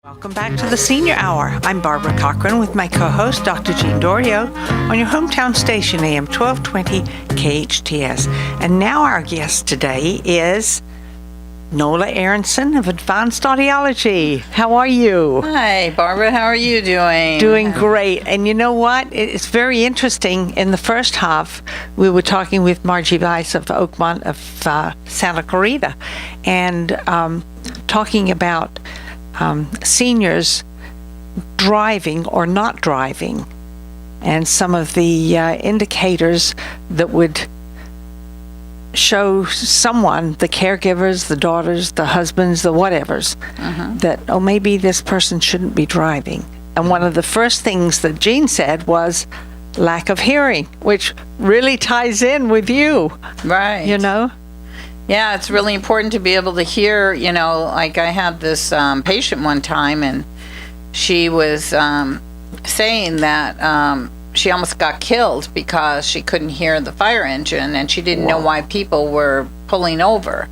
Welcome back to the Senior Hour. I'm Barbara Cochran with my co-host, Dr. Jean Dorio, on your hometown station, AM 1220 KHTS. And now our guest today is Nola Aronson of Advanced Audiology. How are you? Hi, Barbara. How are you doing? Doing great. And you know what? It's very interesting. In the first half, we were talking with Margie Weiss of Oakmont of Santa Clarita and talking about seniors driving or not driving and some of the indicators that would show someone, the caregivers, the daughters, the husbands, the whatevers, that, oh, maybe this person shouldn't be driving. And one of the first things that Jean said was lack of hearing, which really ties in with you. Right. You know? Yeah, it's really important to be able to hear, like I had this patient one time, and she was saying that she almost got killed because she couldn't hear the fire engine, and she didn't know why people were pulling over.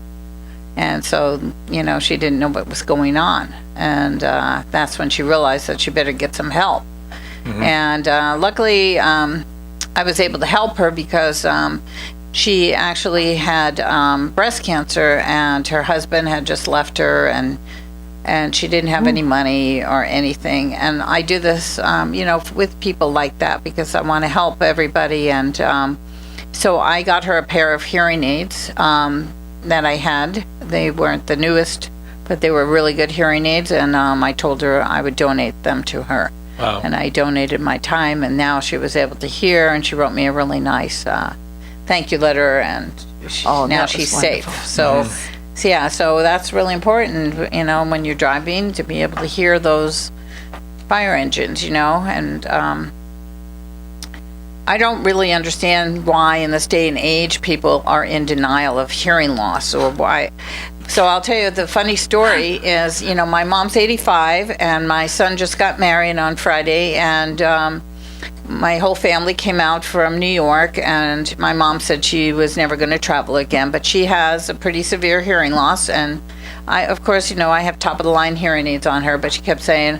And so, she didn't know what was going on. And that's when she realized that she better get some help. And luckily, I was able to help her because she actually had breast cancer, and her husband had just left her, and she didn't have any money or anything. And I do this, with people like that because I want to help everybody. And so I got her a pair of hearing aids that I had. They weren't the newest, but they were really good hearing aids. And I told her I would donate them to her. Wow. And I donated my time, and now she was able to hear, and she wrote me a really nice thank you letter, and now she's safe. So so that's really important, when you're driving, to be able to hear those fire engines, and I don't really understand why in this day and age people are in denial of hearing loss, or why. So I'll tell you the funny story is, my mom's 85 and my son just got married on Friday, and my whole family came out from New York, and my mom said she was never going to travel again, but she has a pretty severe hearing loss. And I, of course, I have top-of-the-line hearing aids on her, but she kept saying,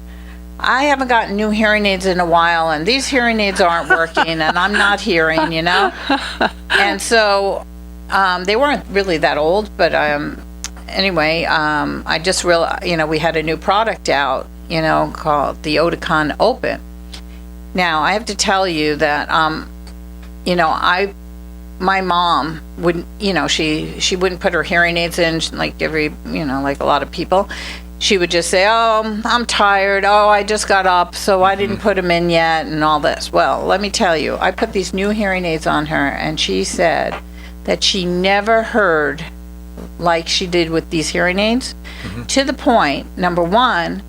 I haven't gotten new hearing aids in a while, and these hearing aids aren't working, and I'm not hearing, And so they weren't really that old, but anyway, I just realized, we had a new product out, called the Oticon Open. Now, I have to tell you that, my mom wouldn't, she wouldn't put her hearing aids in like like a lot of people. She would just say, oh, I'm tired. Oh, I just got up, so I didn't put them in yet, and all this. Well, let me tell you, I put these new hearing aids on her, and she said that she never heard like she did with these hearing aids, to the point, number one,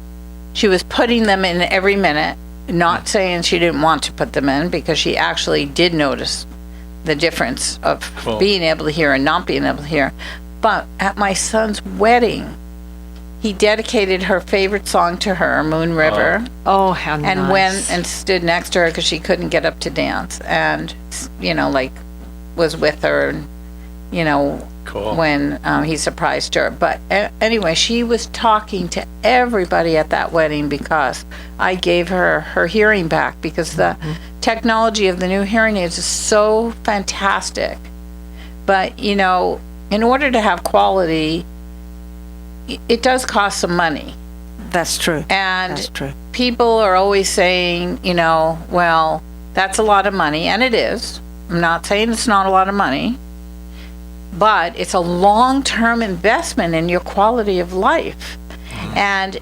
she was putting them in every minute. Not saying she didn't want to put them in, because she actually did notice the difference of being able to hear and not being able to hear. But at my son's wedding, he dedicated her favorite song to her, Moon River. Oh, how nice. And went and stood next to her because she couldn't get up to dance, and, was with her, Cool. when he surprised her. But anyway, she was talking to everybody at that wedding because I gave her her hearing back, because the technology of the new hearing aids is so fantastic. But, in order to have quality, it does cost some money. That's true. And That's true. People are always saying, well, that's a lot of money, and it is. I'm not saying it's not a lot of money. But it's a long-term investment in your quality of life. And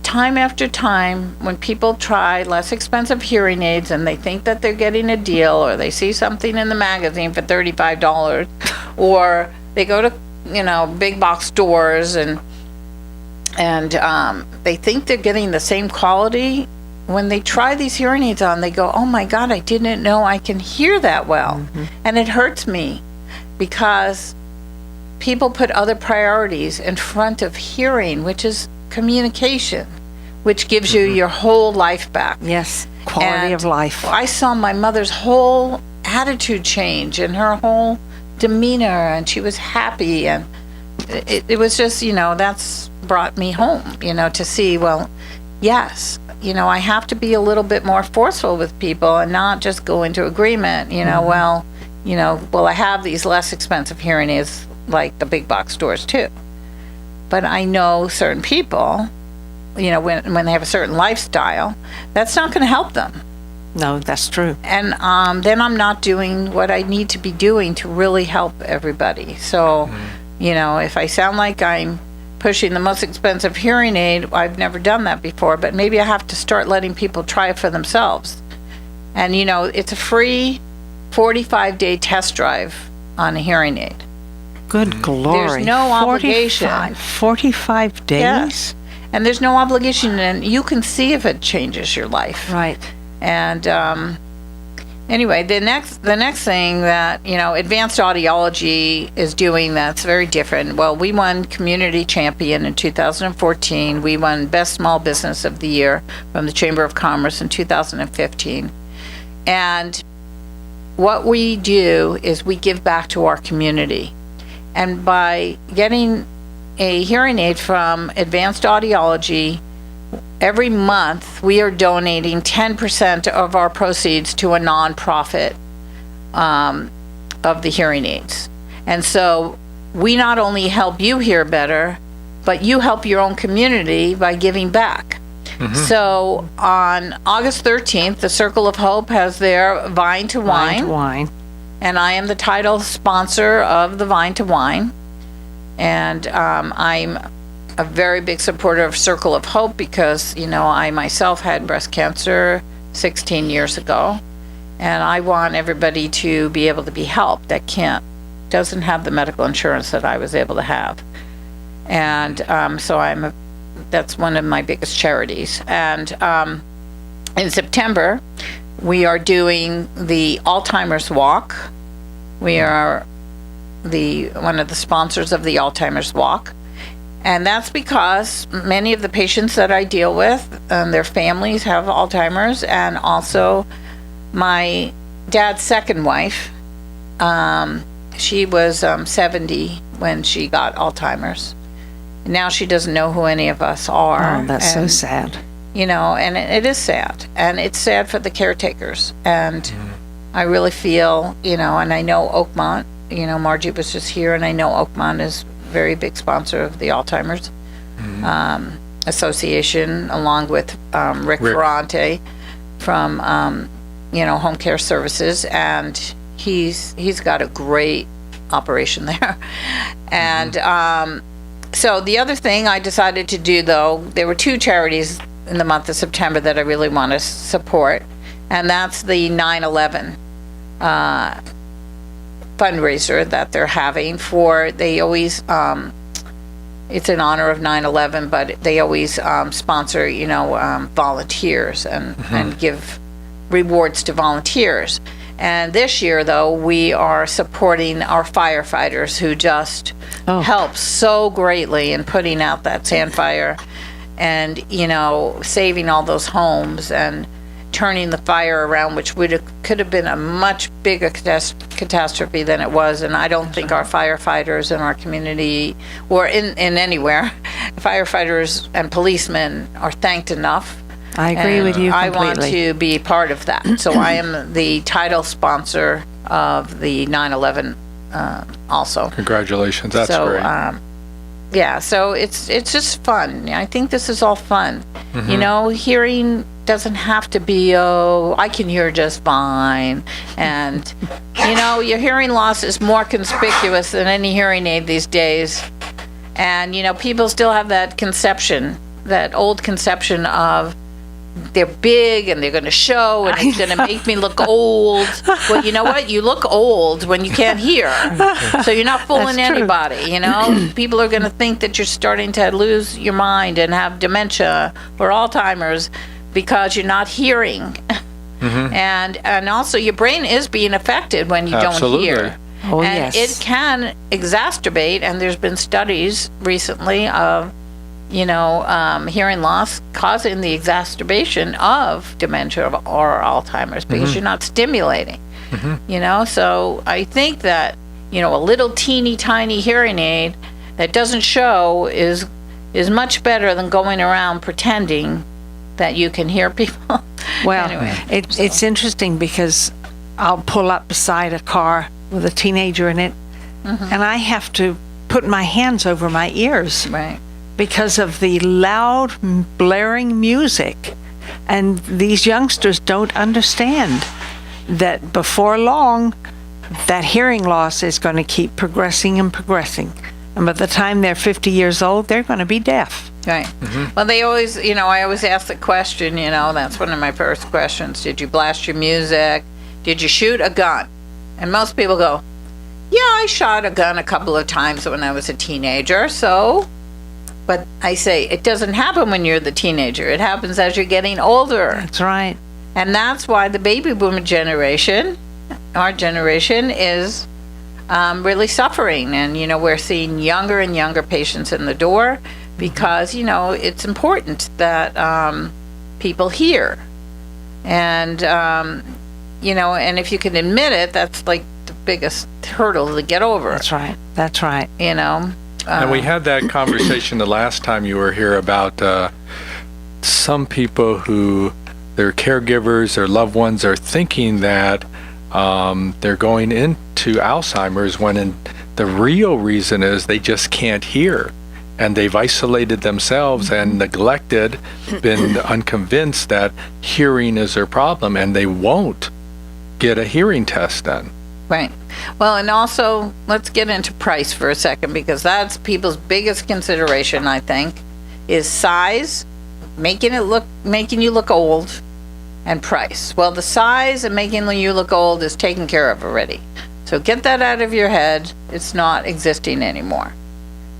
time after time, when people try less expensive hearing aids and they think that they're getting a deal, or they see something in the magazine for $35, or they go to, big box stores and they think they're getting the same quality, when they try these hearing aids on, they go, oh my God, I didn't know I can hear that well. And it hurts me, because people put other priorities in front of hearing, which is communication, which gives you your whole life back. Yes, quality of life. I saw my mother's whole attitude change and her whole demeanor, and she was happy, and it was just, that's brought me home, to see, well, yes, I have to be a little bit more forceful with people and not just go into agreement, well, I have these less expensive hearing aids like the big box stores too. But I know certain people, when they have a certain lifestyle, that's not going to help them. No, that's true. And then I'm not doing what I need to be doing to really help everybody. So, if I sound like I'm pushing the most expensive hearing aid, I've never done that before, but maybe I have to start letting people try it for themselves. And, it's a free 45-day test drive on a hearing aid. Good glory. There's no obligation. 45 days? Yes. And there's no obligation, and you can see if it changes your life. Right. And anyway, the next thing that, Advanced Audiology is doing that's very different. Well, we won Community Champion in 2014. We won Best Small Business of the Year from the Chamber of Commerce in 2015. And what we do is we give back to our community. And by getting a hearing aid from Advanced Audiology, every month we are donating 10% of our proceeds to a nonprofit of the hearing aids. And so we not only help you hear better, but you help your own community by giving back. So on August 13th, the Circle of Hope has their Vine to Wine. And I am the title sponsor of the Vine to Wine. And I'm a very big supporter of Circle of Hope because, I myself had breast cancer 16 years ago. And I want everybody to be able to be helped that doesn't have the medical insurance that I was able to have. And so that's one of my biggest charities. And in September, we are doing the Alzheimer's Walk. We are one of the sponsors of the Alzheimer's Walk. And that's because many of the patients that I deal with, their families have Alzheimer's, and also my dad's second wife, she was 70 when she got Alzheimer's. Now she doesn't know who any of us are. Oh, that's so sad. And it is sad. And it's sad for the caretakers. And I really feel, and I know Oakmont, Margie was just here, and I know Oakmont is a very big sponsor of the Alzheimer's Association, along with Rick Ferrante from, Home Care Services. And he's got a great operation there. And so the other thing I decided to do, though, there were two charities in the month of September that I really want to support, and that's the 9/11 fundraiser that they're having they always, it's in honor of 9/11, but they always sponsor, volunteers and give rewards to volunteers. And this year, though, we are supporting our firefighters who just help so greatly in putting out that sand fire and, saving all those homes and turning the fire around, which could have been a much bigger catastrophe than it was. And I don't think our firefighters in our community or in anywhere, firefighters and policemen are thanked enough. I agree with you completely. I want to be part of that. So I am the title sponsor of the 9/11 also. Congratulations. That's great. Yeah, so it's just fun. I think this is all fun. Hearing doesn't have to be, I can hear just fine. And, your hearing loss is more conspicuous than any hearing aid these days. And, people still have that conception, that old conception of they're big and they're going to show and it's going to make me look old. Well, you know what? You look old when you can't hear. So you're not fooling anybody, People are going to think that you're starting to lose your mind and have dementia or Alzheimer's because you're not hearing. And also your brain is being affected when you don't hear. Oh, and it can exacerbate, and there's been studies recently of hearing loss causing the exacerbation of dementia or Alzheimer's because you're not stimulating, So I think that, a little teeny tiny hearing aid that doesn't show is is much better than going around pretending that you can hear people. Well, Anyway, it's interesting because I'll pull up beside a car with a teenager in it, and I have to put my hands over my ears Right. because of the loud, blaring music. And these youngsters don't understand that before long, that hearing loss is going to keep progressing and progressing. And by the time they're 50 years old, they're going to be deaf. Right. Well, they always, I always ask the question, that's one of my first questions. Did you blast your music? Did you shoot a gun? And most people go, yeah, I shot a gun a couple of times when I was a teenager, so. But I say, it doesn't happen when you're the teenager. It happens as you're getting older. That's right. And that's why the baby boomer generation, our generation, is really suffering. And, we're seeing younger and younger patients in the door because, it's important that people hear. And, and if you can admit it, that's like the biggest hurdle to get over. That's right. That's right. And we had that conversation the last time you were here about some people who their caregivers or loved ones are thinking that they're going into Alzheimer's when the real reason is they just can't hear. And they've isolated themselves and neglected, been unconvinced that hearing is their problem, and they won't get a hearing test done. Right. Well, and also, let's get into price for a second, because that's people's biggest consideration, I think, is size, making you look old, and price. Well, the size and making you look old is taken care of already. So get that out of your head. It's not existing anymore.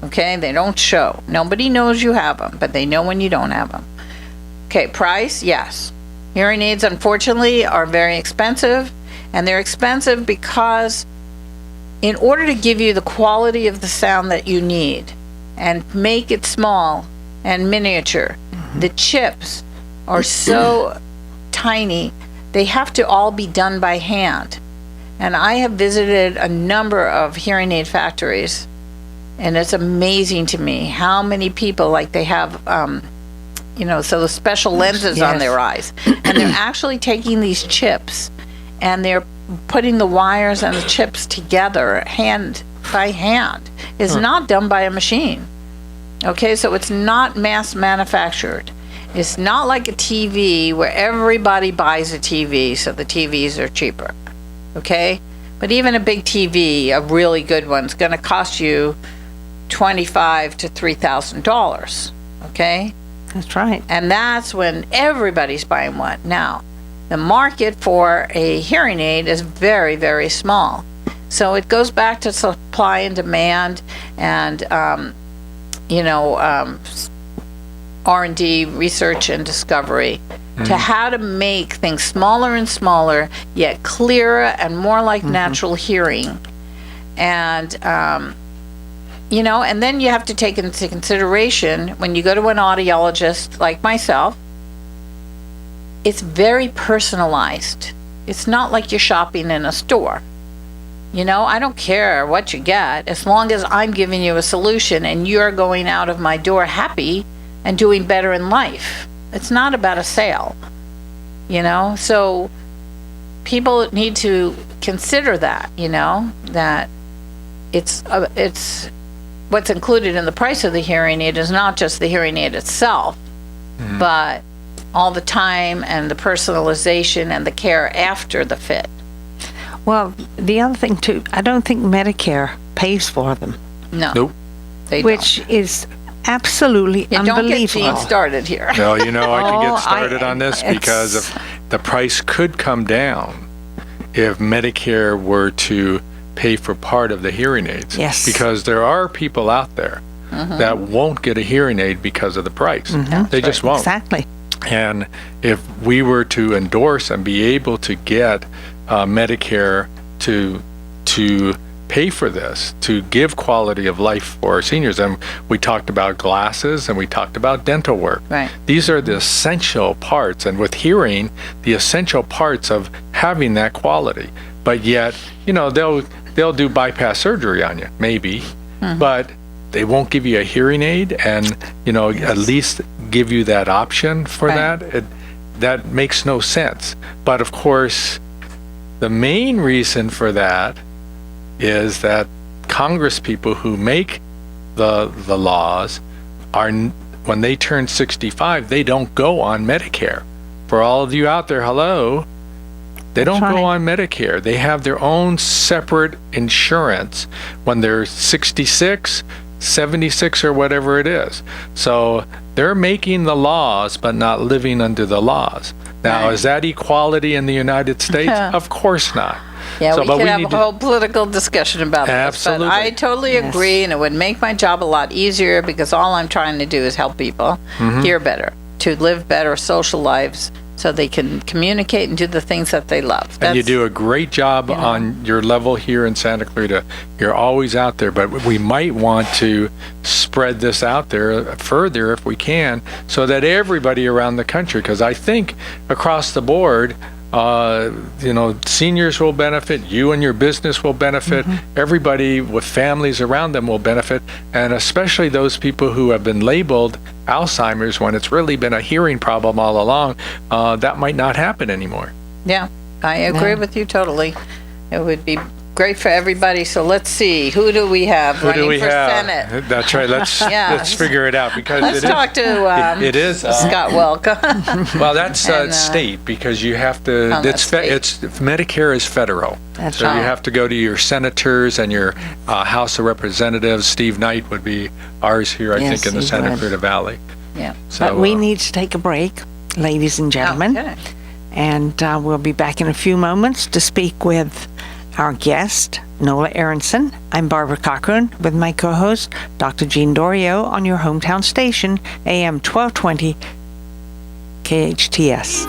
Okay? They don't show. Nobody knows you have them, but they know when you don't have them. Okay, price, yes. Hearing aids, unfortunately, are very expensive. And they're expensive because in order to give you the quality of the sound that you need and make it small and miniature, the chips are so tiny, they have to all be done by hand. And I have visited a number of hearing aid factories, and it's amazing to me how many people, like they have, so the special lenses on their eyes, and they're actually taking these chips and they're putting the wires and the chips together hand by hand. It's not done by a machine. Okay, so it's not mass manufactured. It's not like a TV where everybody buys a TV, so the TVs are cheaper. Okay? But even a big TV, a really good one's going to cost you $2,500 to $3,000. Okay? That's right. And that's when everybody's buying one. Now, the market for a hearing aid is very, very small. So it goes back to supply and demand and, R&D, research and discovery, to how to make things smaller and smaller, yet clearer and more like natural hearing. And, and then you have to take into consideration when you go to an audiologist like myself, it's very personalized. It's not like you're shopping in a store. I don't care what you get as long as I'm giving you a solution and you're going out of my door happy and doing better in life. It's not about a sale, So people need to consider that, that it's what's included in the price of the hearing aid is not just the hearing aid itself, but all the time and the personalization and the care after the fit. Well, the other thing too, I don't think Medicare pays for them. No. Nope. They which is absolutely unbelievable. Don't get Gene started here. Well, I can get started on this because of the price could come down if Medicare were to pay for part of the hearing aids. Yes. Because there are people out there that won't get a hearing aid because of the price. They just won't. Exactly. And if we were to endorse and be able to get Medicare to pay for this, to give quality of life for our seniors, and we talked about glasses and we talked about dental work. Right. These are the essential parts, and with hearing, the essential parts of having that quality. But yet, they'll do bypass surgery on you, maybe, but they won't give you a hearing aid and, at least give you that option for Right. that. That makes no sense. But of course, the main reason for that is that Congress people who make the laws when they turn 65, they don't go on Medicare. For all of you out there, hello, they don't That's go right. on Medicare. They have their own separate insurance when they're 66, 76, or whatever it is. So they're making the laws, but not living under the laws. Now, Right. is that equality in the United States? Yeah. Of course not. Yeah, So, we but could we have a need to- whole political discussion about this. Absolutely. But I totally Yes. agree, and it would make my job a lot easier because all I'm trying to do is help people Mm-hmm. hear better, to live better social lives so they can communicate and do the things that they love. And you do a great job on your level here in Santa Clarita. You're always out there, but we might want to spread this out there further if we can, so that everybody around the country, because I think across the board, seniors will benefit, you and your business will benefit, everybody with families around them will benefit, and especially those people who have been labeled Alzheimer's when it's really been a hearing problem all along, that might not happen anymore. Yeah, I agree with you totally. It would be great for everybody. So let's see, who do we have Who running do we for have? Senate? That's right. Let's Yeah. let's figure it out because Let's it talk to it is Scott Welka. well, that's and, state because you have to. Oh, that's state. It's Medicare is federal. That's so right. you have to go to your senators and your House of Representatives. Steve Knight would be ours here, I Yes, think, in the he Santa would. Clarita Valley. Yeah. So But we need to take a break, ladies and gentlemen. Okay. And we'll be back in a few moments to speak with our guest, Nola Aronson. I'm Barbara Cochran with my co-host, Dr. Jean Dorio, on your hometown station, AM 1220 KHTS.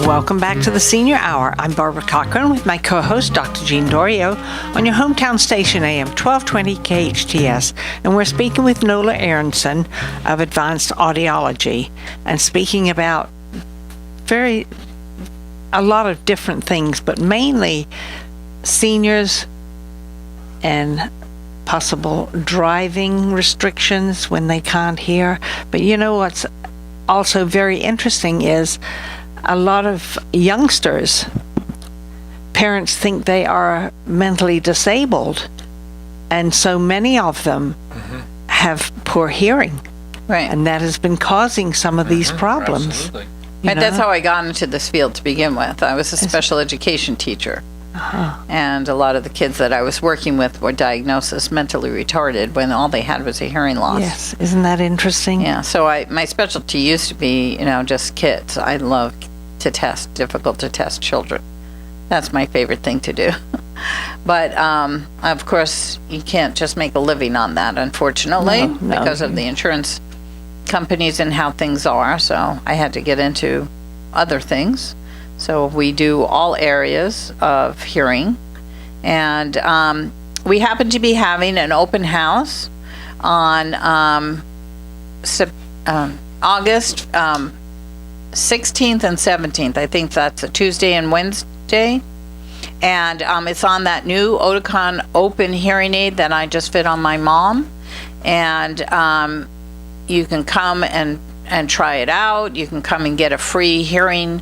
Welcome back to the Senior Hour. I'm Barbara Cochran with my co-host, Dr. Jean Dorio, on your hometown station, AM 1220 KHTS. And we're speaking with Nola Aronson of Advanced Audiology and speaking about a lot of different things, but mainly seniors and possible driving restrictions when they can't hear. But you know what's also very interesting is a lot of youngsters, parents think they are mentally disabled, and so many of them have poor hearing, Right. and that has been causing some of these problems. Absolutely. you And that's know? how I got into this field to begin with. I was a special education teacher. And a lot of the kids that I was working with were diagnosed as mentally retarded when all they had was a hearing loss. Yes, isn't that interesting? Yeah, so my specialty used to be, just kids. I love to test difficult to test children. That's my favorite thing to do. But of course, you can't just make a living on that, unfortunately, No. because of the insurance companies and how things are. So I had to get into other things. So we do all areas of hearing. And we happen to be having an open house on August 16th and 17th. I think that's a Tuesday and Wednesday. And it's on that new Oticon Open hearing aid that I just fit on my mom. And you can come and try it out. You can come and get a free hearing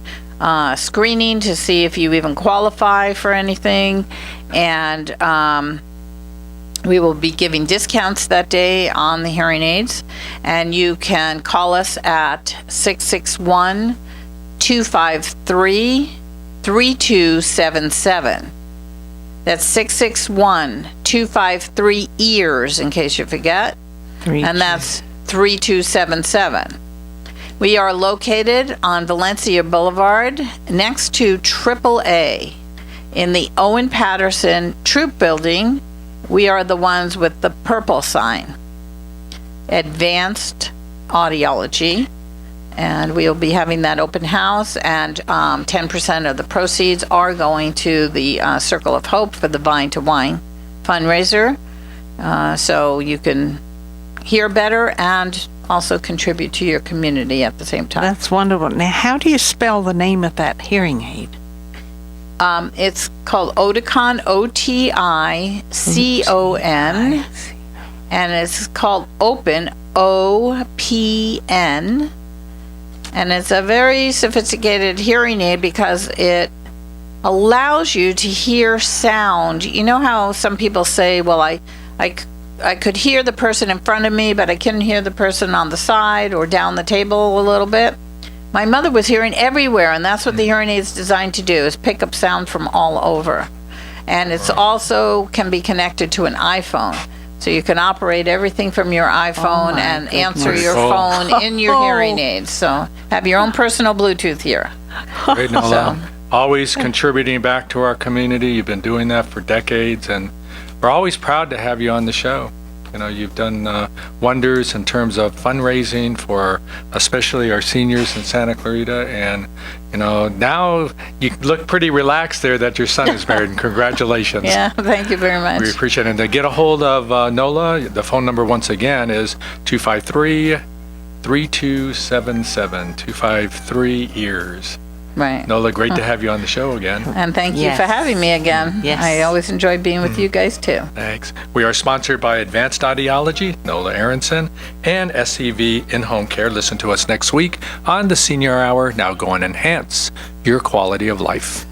screening to see if you even qualify for anything. And we will be giving discounts that day on the hearing aids. And you can call us at 661-253-3277. That's 661-253-EARS, in case you forget. And that's 3277. We are located on Valencia Boulevard next to AAA in the Owen Patterson Troop Building. We are the ones with the purple sign, Advanced Audiology. And we'll be having that open house, and 10% of the proceeds are going to the Circle of Hope for the Vine to Wine fundraiser. So you can hear better and also contribute to your community at the same time. That's wonderful. Now, how do you spell the name of that hearing aid? It's called Oticon, Oticon, and it's called Open, OPN, and it's a very sophisticated hearing aid because it allows you to hear sound. You know how some people say, well, I could hear the person in front of me, but I couldn't hear the person on the side or down the table a little bit? My mother was hearing everywhere, and that's what the hearing aid is designed to do, is pick up sound from all over. And it's also can be connected to an iPhone. So you can operate everything from your iPhone and answer your phone in your hearing aid. So have your own personal Bluetooth here. Great, Nola. Always contributing back to our community. You've been doing that for decades, and we're always proud to have you on the show. You know, you've done wonders in terms of fundraising for especially our seniors in Santa Clarita. And, you know, now you look pretty relaxed there that your son is married, and congratulations. Yeah, thank you very much. We appreciate it. And to get a hold of Nola, the phone number once again is 253-3277, 253-EARS. Right. Nola, great to have you on the show again. And thank you Yes. for having me again. Yes. I always enjoy being with you guys too. Thanks. We are sponsored by Advanced Audiology, Nola Aronson, and SCV In-Home Care. Listen to us next week on the Senior Hour. Now go and enhance your quality of life.